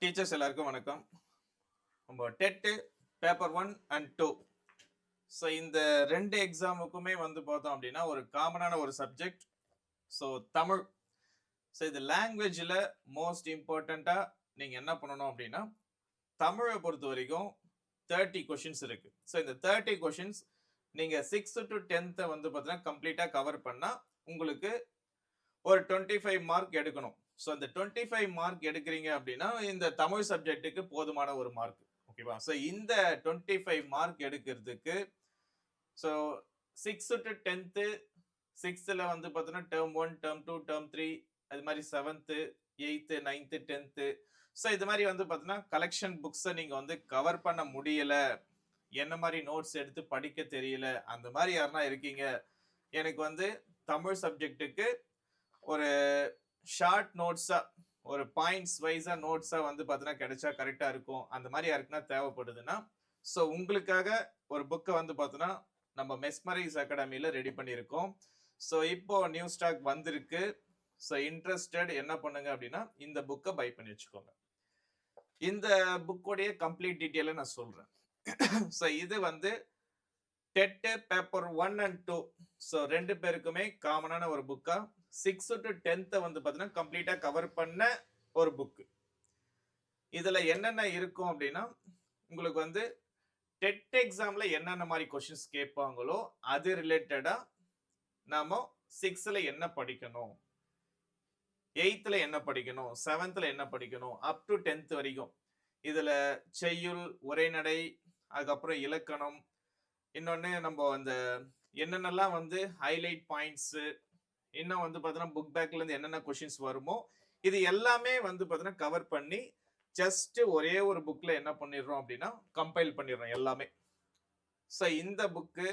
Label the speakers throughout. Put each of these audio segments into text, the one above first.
Speaker 1: Teachers எல்லாருக்கும் வணக்கம். நம்ம டெட் பேப்பர் 1 அண்ட் 2. ஸோ இந்த ரெண்டு எக்ஸாமுக்குமே வந்து பார்த்தோம் அப்படின்னா ஒரு காமனான ஒரு சப்ஜெக்ட். ஸோ தமிழ். ஸோ இது லாங்குவேஜில் மோஸ்ட் இம்பார்ட்டண்ட்டாக நீங்கள் என்ன பண்ணணும் அப்படின்னா தமிழை பொறுத்த வரைக்கும் 30 கொஷின்ஸ் இருக்கு. ஸோ இந்த 30 கொஷின்ஸ் நீங்கள் 6th to 10th வந்து பார்த்தீங்கன்னா கம்ப்ளீட்டாக கவர் பண்ணால் உங்களுக்கு ஒரு 25 மார்க் எடுக்கணும். ஸோ இந்த 25 மார்க் எடுக்கிறீங்க அப்படின்னா இந்த தமிழ் சப்ஜெக்ட்டுக்கு போதுமான ஒரு மார்க். ஓகேவா? ஸோ இந்த 25 மார்க் எடுக்கிறதுக்கு so 6th to 10th 6th வந்து பார்த்தீங்கன்னா டேர்ம் 1, டேர்ம் 2, டேர்ம் 3, அது மாதிரி 7th, 8th, 9th, 10th. So இது மாதிரி வந்து பார்த்தீங்கன்னா கலெக்ஷன் புக்ஸை நீங்கள் வந்து கவர் பண்ண முடியல, என்ன மாதிரி நோட்ஸ் எடுத்து படிக்க தெரியல, அந்த மாதிரி யாருன்னா இருக்கீங்க, எனக்கு வந்து தமிழ் சப்ஜெக்ட்டுக்கு ஒரு ஷார்ட் நோட்ஸா ஒரு பாயிண்ட்ஸ் வைஸா நோட்ஸா வந்து பார்த்தீங்கன்னா கிடைச்சா கரெக்டா இருக்கும், அந்த மாதிரி யாருக்குன்னா தேவைப்படுதுன்னா ஸோ உங்களுக்காக ஒரு புக்கை வந்து பார்த்தோன்னா நம்ம மெஸ்மரைஸ் அகாடமியில ரெடி பண்ணியிருக்கோம். ஸோ இப்போ நியூ ஸ்டாக் வந்திருக்கு. ஸோ இன்ட்ரெஸ்டட் என்ன பண்ணுங்க அப்படின்னா இந்த புக்கை பை பண்ணி வச்சுக்கோங்க. இந்த புக்கோடைய கம்ப்ளீட் டீட்டெயிலை நான் சொல்றேன். ஸோ இது வந்து டெட் பேப்பர் 1 and 2. ஸோ ரெண்டு பேருக்குமே காமனான ஒரு புக்கா 6th to 10th வந்து பார்த்தீங்கன்னா கம்ப்ளீட்டா கவர் பண்ண ஒரு புக்கு. இதுல என்னென்ன இருக்கும் அப்படின்னா உங்களுக்கு வந்து டெட் எக்ஸாம்ல என்னென்ன மாதிரி கொஸ்டின்ஸ் கேட்பாங்களோ அது ரிலேட்டடா நாம 6th என்ன படிக்கணும், 8th என்ன படிக்கணும், 7th என்ன படிக்கணும், அப் டு 10th வரைக்கும். இதுல செய்யுள், உரைநடை, அதுக்கப்புறம் இலக்கணம், இன்னொன்னு நம்ம அந்த என்னென்னலாம் வந்து ஹைலைட் பாயிண்ட்ஸ், இன்னும் வந்து பார்த்தீங்கன்னா புக் பேக்ல இருந்து என்னென்ன கொஸ்டின்ஸ் வருமோ இது எல்லாமே வந்து பார்த்தீங்கன்னா கவர் பண்ணி ஜஸ்ட் ஒரே ஒரு புக்ல என்ன பண்ணிடுறோம் அப்படின்னா கம்பைல் பண்ணிடுறோம் எல்லாமே. ஸோ இந்த புக்கு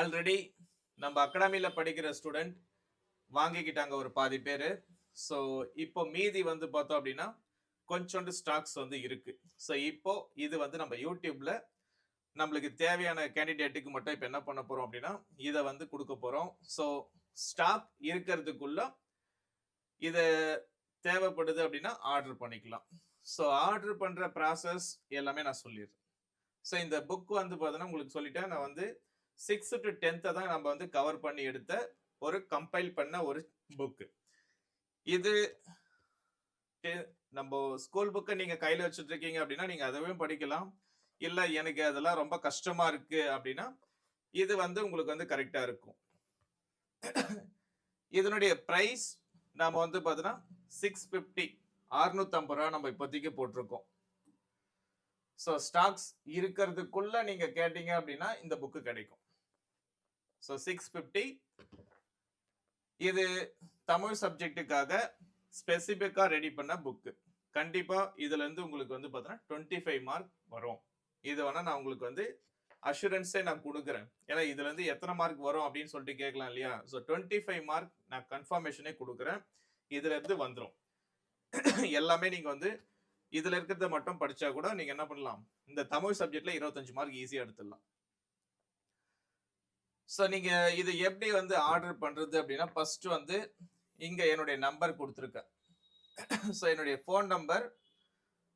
Speaker 1: ஆல்ரெடி நம்ம அகாடமியில படிக்கிற ஸ்டூடெண்ட் வாங்கிக்கிட்டாங்க ஒரு பாதி பேர். ஸோ இப்போ மீதி வந்து பார்த்தோம் அப்படின்னா கொஞ்சோண்டு ஸ்டாக்ஸ் வந்து இருக்கு. ஸோ இப்போ இது வந்து நம்ம யூடியூப்ல நம்மளுக்கு தேவையான கேண்டிடேட்டுக்கு மட்டும் இப்போ என்ன பண்ண போறோம் அப்படின்னா இதை வந்து கொடுக்க போறோம். ஸோ ஸ்டாக் இருக்கிறதுக்குள்ள இது தேவைப்படுது அப்படின்னா ஆர்டர் பண்ணிக்கலாம். ஸோ ஆர்டர் பண்ற ப்ராசஸ் எல்லாமே நான் சொல்லிடுறேன். ஸோ இந்த புக் வந்து பார்த்தீங்கன்னா உங்களுக்கு சொல்லிட்டேன், நான் வந்து 6th to 10th தான் நம்ம வந்து கவர் பண்ணி எடுத்த ஒரு கம்பைல் பண்ண ஒரு புக்கு. இது நம்ம ஸ்கூல் புக்கை நீங்க கையில வச்சுட்டு இருக்கீங்க அப்படின்னா நீங்க அதவே படிக்கலாம். இல்ல எனக்கு அதெல்லாம் ரொம்ப கஷ்டமா இருக்கு அப்படின்னா இது வந்து உங்களுக்கு வந்து கரெக்டா இருக்கும். இதனுடைய பிரைஸ் நாம வந்து பார்த்தோன்னா 650 650 ரூபா நம்ம இப்போதைக்கு போட்டிருக்கோம். ஸோ ஸ்டாக்ஸ் இருக்கிறதுக்குள்ள நீங்க கேட்டீங்க அப்படின்னா இந்த புக்கு கிடைக்கும். ஸோ 650 இது தமிழ் சப்ஜெக்டுக்காக ஸ்பெசிபிக்கா ரெடி பண்ண புக்கு. கண்டிப்பா இதுல இருந்து உங்களுக்கு வந்து பார்த்தோன்னா 25 மார்க் வரும். இது வேணா நான் உங்களுக்கு வந்து அஷூரன்ஸே நான் கொடுக்குறேன். ஏன்னா இதுல இருந்து எத்தனை மார்க் வரும் அப்படின்னு சொல்லிட்டு கேட்கலாம் இல்லையா? ஸோ 25 மார்க் நான் கன்ஃபர்மேஷனே கொடுக்குறேன். இதுல இருந்து வந்துடும். எல்லாமே நீங்க வந்து இதுல இருக்கிறத மட்டும் படிச்சா கூட நீங்க என்ன பண்ணலாம், இந்த தமிழ் சப்ஜெக்ட்ல 25 மார்க் ஈஸியா எடுத்துடலாம். ஸோ நீங்க இது எப்படி வந்து ஆர்டர் பண்றது அப்படின்னா ஃபர்ஸ்ட் வந்து இங்க என்னுடைய நம்பர் கொடுத்துருக்கேன். ஸோ என்னுடைய ஃபோன் நம்பர்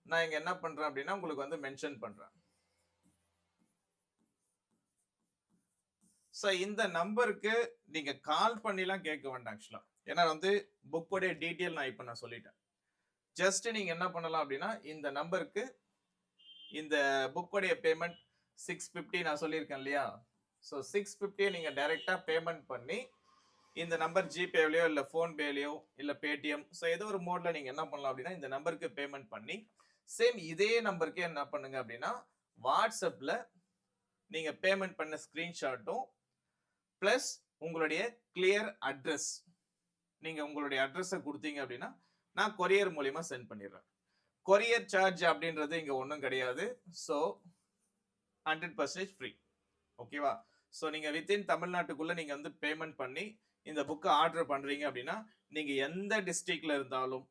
Speaker 1: நான் இங்க என்ன பண்றேன் அப்படின்னா உங்களுக்கு வந்து மென்ஷன் பண்றேன். ஸோ இந்த நம்பருக்கு நீங்க கால் பண்ணிலாம் கேட்க வேண்டாம் ஆக்சுவலா. ஏன்னா வந்து புக்கோடைய டீட்டெயில் நான் இப்போ நான் சொல்லிட்டேன். ஜஸ்ட் நீங்க என்ன பண்ணலாம் அப்படின்னா இந்த நம்பருக்கு இந்த புக்கோடைய பேமெண்ட் 650 நான் சொல்லியிருக்கேன் இல்லையா? ஸோ 650 நீங்க டைரக்டா பேமெண்ட் பண்ணி இந்த நம்பர் ஜிபேலையோ இல்லை ஃபோன்பேலையோ இல்லை பேடிஎம், ஸோ ஏதோ ஒரு மோட்ல நீங்க என்ன பண்ணலாம் அப்படின்னா இந்த நம்பருக்கு பேமெண்ட் பண்ணி சேம் இதே நம்பருக்கே என்ன பண்ணுங்க அப்படின்னா வாட்ஸ்அப்ல நீங்க பேமெண்ட் பண்ண ஸ்கிரீன்ஷாட்டும் பிளஸ் உங்களுடைய கிளியர் அட்ரஸ், நீங்க உங்களுடைய அட்ரஸை கொடுத்தீங்க அப்படின்னா நான் கொரியர் மூலியமா சென்ட் பண்ணிடுறேன். கொரியர் சார்ஜ் அப்படின்றது இங்க ஒன்றும் கிடையாது. So 100% free. ஓகேவா? ஸோ நீங்க வித்தின் தமிழ்நாட்டுக்குள்ள நீங்க வந்து பேமெண்ட் பண்ணி இந்த புக்கை ஆர்டர் பண்றீங்க அப்படின்னா நீங்க எந்த டிஸ்ட்ரிக்ட்ல இருந்தாலும்,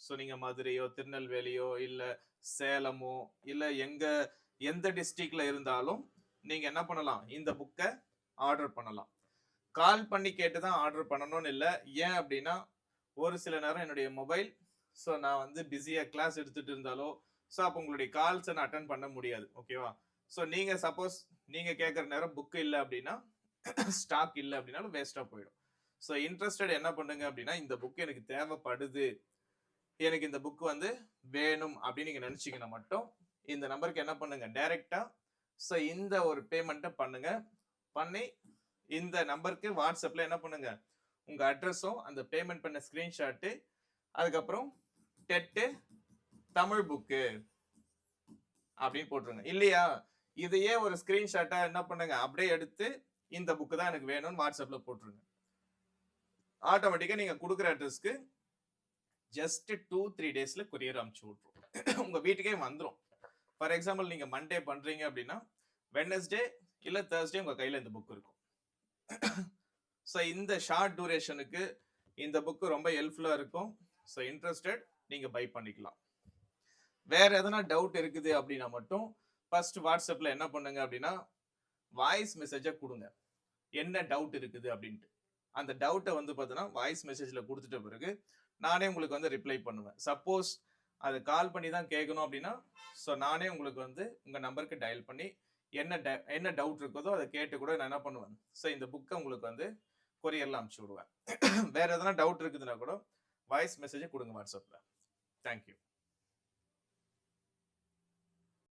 Speaker 1: ஸோ நீங்க மதுரையோ திருநெல்வேலியோ இல்ல சேலமோ இல்ல எந்த டிஸ்ட்ரிக்ட்ல இருந்தாலும் நீங்க என்ன பண்ணலாம், இந்த புக்கை ஆர்டர் பண்ணலாம். கால் பண்ணி கேட்டு தான் ஆர்டர் பண்ணணும்னு இல்லை. ஏன் அப்படின்னா ஒரு சில நேரம் என்னுடைய மொபைல் ஸோ நான் வந்து பிஸியாக கிளாஸ் எடுத்துட்டு இருந்தாலோ ஸோ அப்போ உங்களுடைய கால்ஸை நான் அட்டன் பண்ண முடியாது. ஓகேவா? ஸோ நீங்கள் சப்போஸ் நீங்கள் கேட்குற நேரம் புக்கு இல்லை அப்படின்னா ஸ்டாக் இல்லை அப்படின்னாலும் வேஸ்ட்டாக போயிடும். ஸோ இன்ட்ரெஸ்டட் என்ன பண்ணுங்க அப்படின்னா, இந்த புக் எனக்கு தேவைப்படுது, எனக்கு இந்த புக் வந்து வேணும் அப்படின்னு நீங்கள் நினச்சிங்கன்னா மட்டும் இந்த நம்பருக்கு என்ன பண்ணுங்க, டைரெக்டாக ஸோ இந்த ஒரு பேமெண்ட்டை பண்ணுங்க. பண்ணி இந்த நம்பருக்கு வாட்ஸ்அப்பில் என்ன பண்ணுங்க, உங்கள் அட்ரஸும் அந்த பேமெண்ட் பண்ண ஸ்க்ரீன்ஷாட்டு, அதுக்கப்புறம் டெட்டு தமிழ் புக்கு அப்படின்னு போட்டுருங்க. இல்லையா, இதையே ஒரு ஸ்கிரீன்ஷாட்டா என்ன பண்ணுங்க, அப்படியே எடுத்து இந்த புக்கு தான் எனக்கு வேணும்னு வாட்ஸ்அப்ல போட்டுருங்க. ஆட்டோமேட்டிக்கா நீங்க கொடுக்குற அட்ரஸ்க்கு ஜஸ்ட் 2-3 டேஸ்ல கொரியர் அனுப்பிச்சு விட்டுரும். உங்க வீட்டுக்கே வந்துடும். ஃபார் எக்ஸாம்பிள் நீங்க மண்டே பண்றீங்க அப்படின்னா வெட்னஸ்டே இல்ல தேர்ஸ்டே உங்க கையில இந்த புக் இருக்கும். ஸோ இந்த ஷார்ட் டூரேஷனுக்கு இந்த புக்கு ரொம்ப ஹெல்ப்ஃபுல்லா இருக்கும். ஸோ இன்ட்ரெஸ்டட் நீங்க பை பண்ணிக்கலாம். வேற எதனா டவுட் இருக்குது அப்படின்னா மட்டும் ஃபர்ஸ்ட் வாட்ஸ்அப்ல என்ன பண்ணுங்க அப்படின்னா வாய்ஸ் மெசேஜை கொடுங்க, என்ன டவுட் இருக்குது அப்படின்ட்டு. அந்த டவுட்டை வந்து பார்த்தீங்கன்னா வாய்ஸ் மெசேஜில் கொடுத்துட்ட பிறகு நானே உங்களுக்கு வந்து ரிப்ளை பண்ணுவேன். சப்போஸ் அது கால் பண்ணி தான் கேட்கணும் அப்படின்னா ஸோ நானே உங்களுக்கு வந்து உங்கள் நம்பருக்கு டயல் பண்ணி என்ன டவுட் இருக்குதோ அதை கேட்டு கூட நான் என்ன பண்ணுவேன், ஸோ இந்த புக்கை உங்களுக்கு வந்து கொரியரில் அனுப்பிச்சி விடுவேன். வேற எதனா டவுட் இருக்குதுன்னா கூட வாய்ஸ் மெசேஜை கொடுங்க வாட்ஸ்அப்பில். தேங்க்யூ.